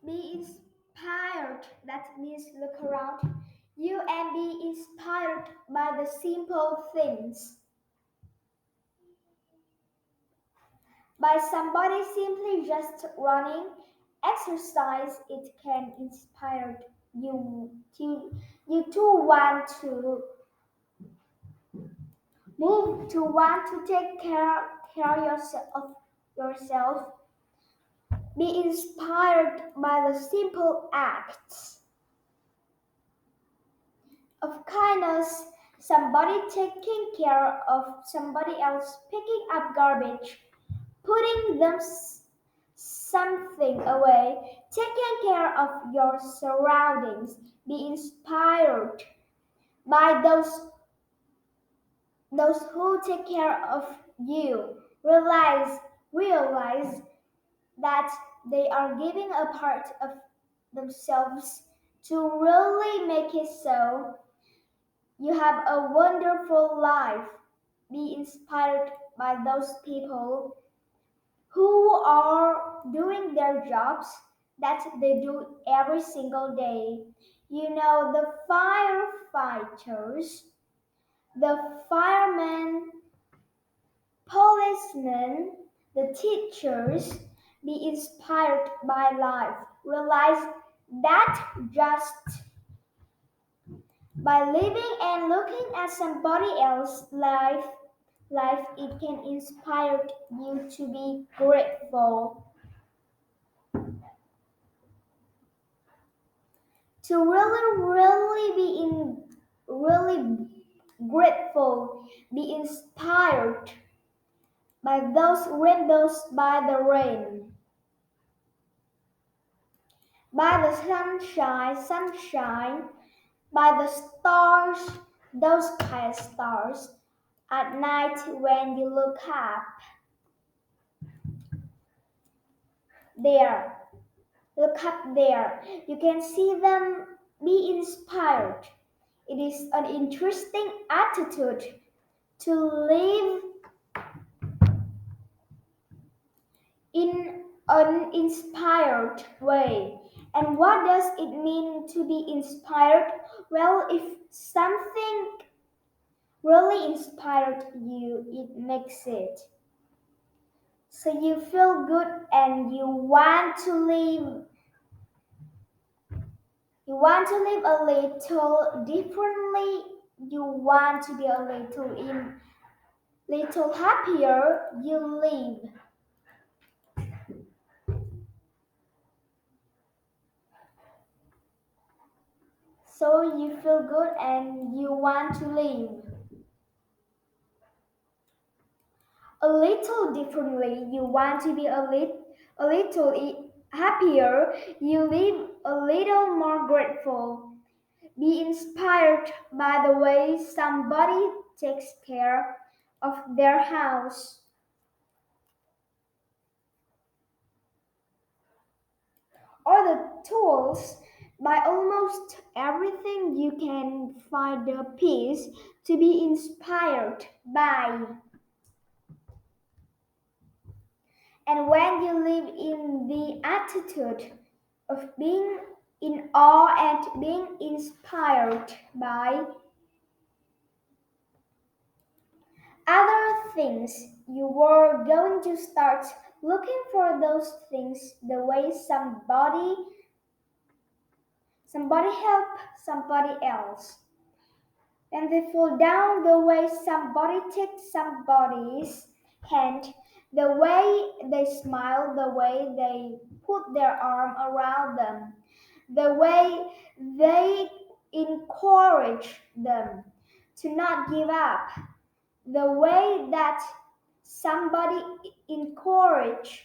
Be inspired. That means look around you and be inspired by the simple things. By somebody simply just running exercise, it can inspire you to want to move, to want to take care of yourself. Be inspired by the simple acts of kindness, somebody taking care of somebody else, picking up garbage, putting something away, taking care of your surroundings. Be inspired by those who take care of you. Realize that they are giving a part of themselves to really make it so. You have a wonderful life. Be inspired by those people who are doing their jobs that they do every single day. You know, the firefighters, the firemen, policemen, the teachers. Be inspired by life. Realize that just by living and looking at somebody else's life, it can inspire you to be grateful, to really grateful, be inspired by those rainbows, by the rain, by the sunshine, by the stars, those kind of stars at night when you look up there. Look up there. You can see them. Be inspired. It is an interesting attitude to live in an inspired way. And what does it mean to be inspired? Well, if something really inspired you, it makes it. So you feel good and you want to live a little differently. You want to be little happier. You live. So you feel good and you want to live a little differently. You want to be a little happier. You live a little more grateful. Be inspired by the way somebody takes care of their house or the tools. By almost everything you can find a piece to be inspired by. And when you live in the attitude of being in awe and being inspired by other things, you were going to start looking for those things the way somebody help somebody else. And they fall down the way somebody takes somebody's hand, the way they smile, the way they put their arm around them, the way they encourage them to not give up, the way that somebody encourages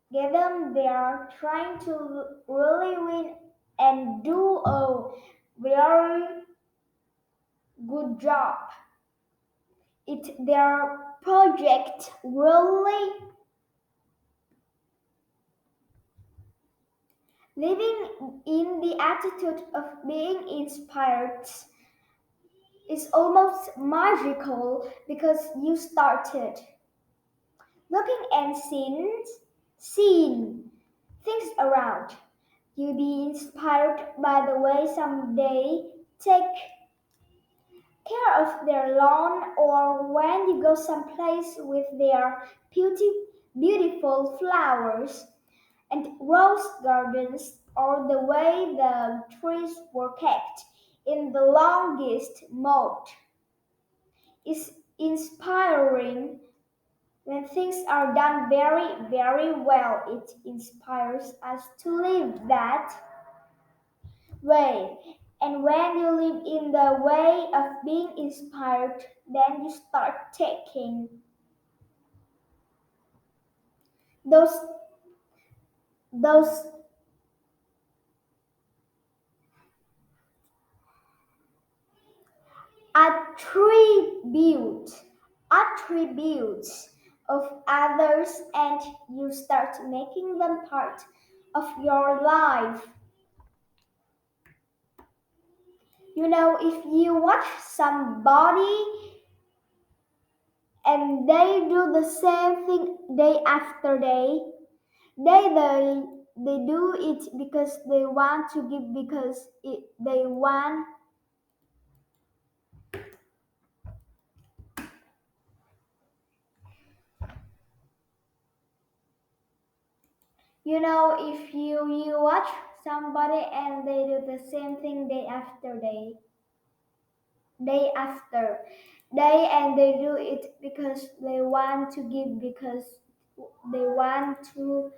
them. They are trying to really win and do a very good job. Their project really living in the attitude of being inspired is almost magical because you started looking and seeing. seeing things around you. Be inspired by the way someday take care of their lawn, or when you go someplace with their beautiful flowers and rose gardens, or the way the trees were kept in the longest moat is inspiring. When things are done very well, it inspires us to live that way. And when you live in the way of being inspired, then you start taking those those attribute attributes of others, and you start making them part of your life. If you watch somebody and they do the same thing day after day, they do it because they want to give, because they want. If you watch somebody and they do the same thing day after day, and they do it because they want to give, because they want to.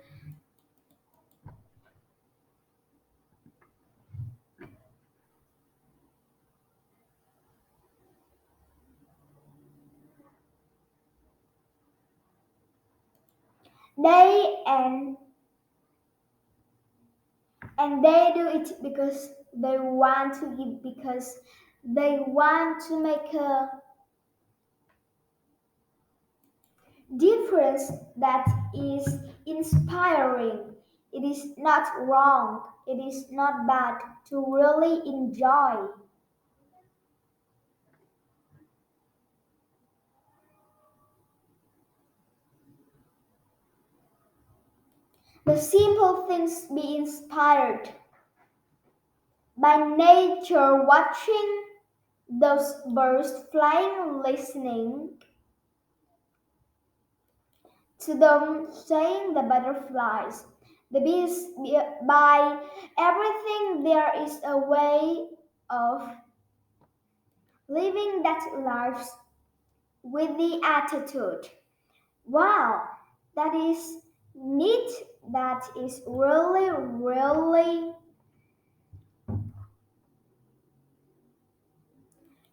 They and and they do it because they want to give, because they want to make a difference that is inspiring. It is not wrong, it is not bad to really enjoy the simple things. Be inspired by nature, watching those birds flying, listening to them saying, the butterflies, the bees. By everything, there is a way of living that life with the attitude. Wow, that is neat. That is really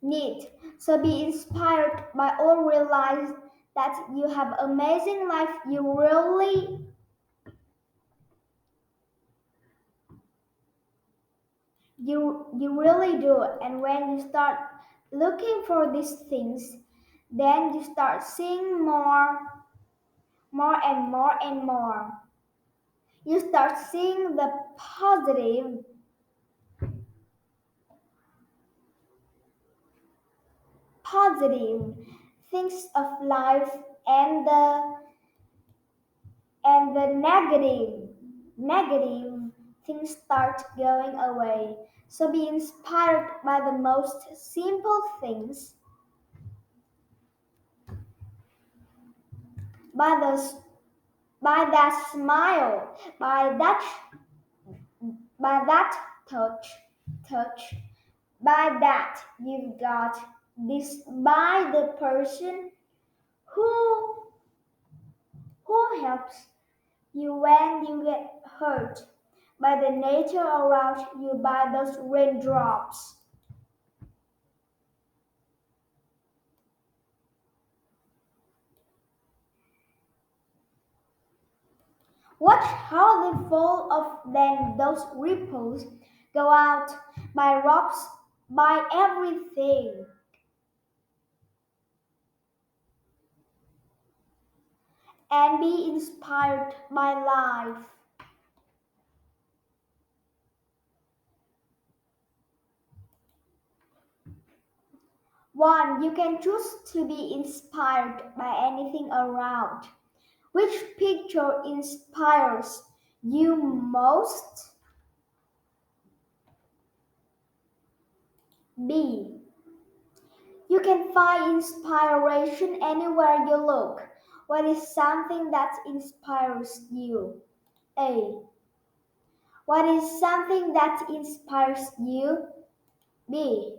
neat. So be inspired by all, realize that you have amazing life. You really do. And when you start looking for these things, then you start seeing more and more and more. You start seeing the positive things of life, and the negative things start going away. So be inspired by the most simple things, by the by that smile, by that touch, by that you've got this, by the person who helps you when you get hurt, by the nature around you, by those raindrops. Watch how they fall off, then those ripples go out, by rocks, by everything, and be inspired by life. One, you can choose to be inspired by anything around. Which picture inspires you most? B. You can find inspiration anywhere you look. What is something that inspires you? A. What is something that inspires you? B.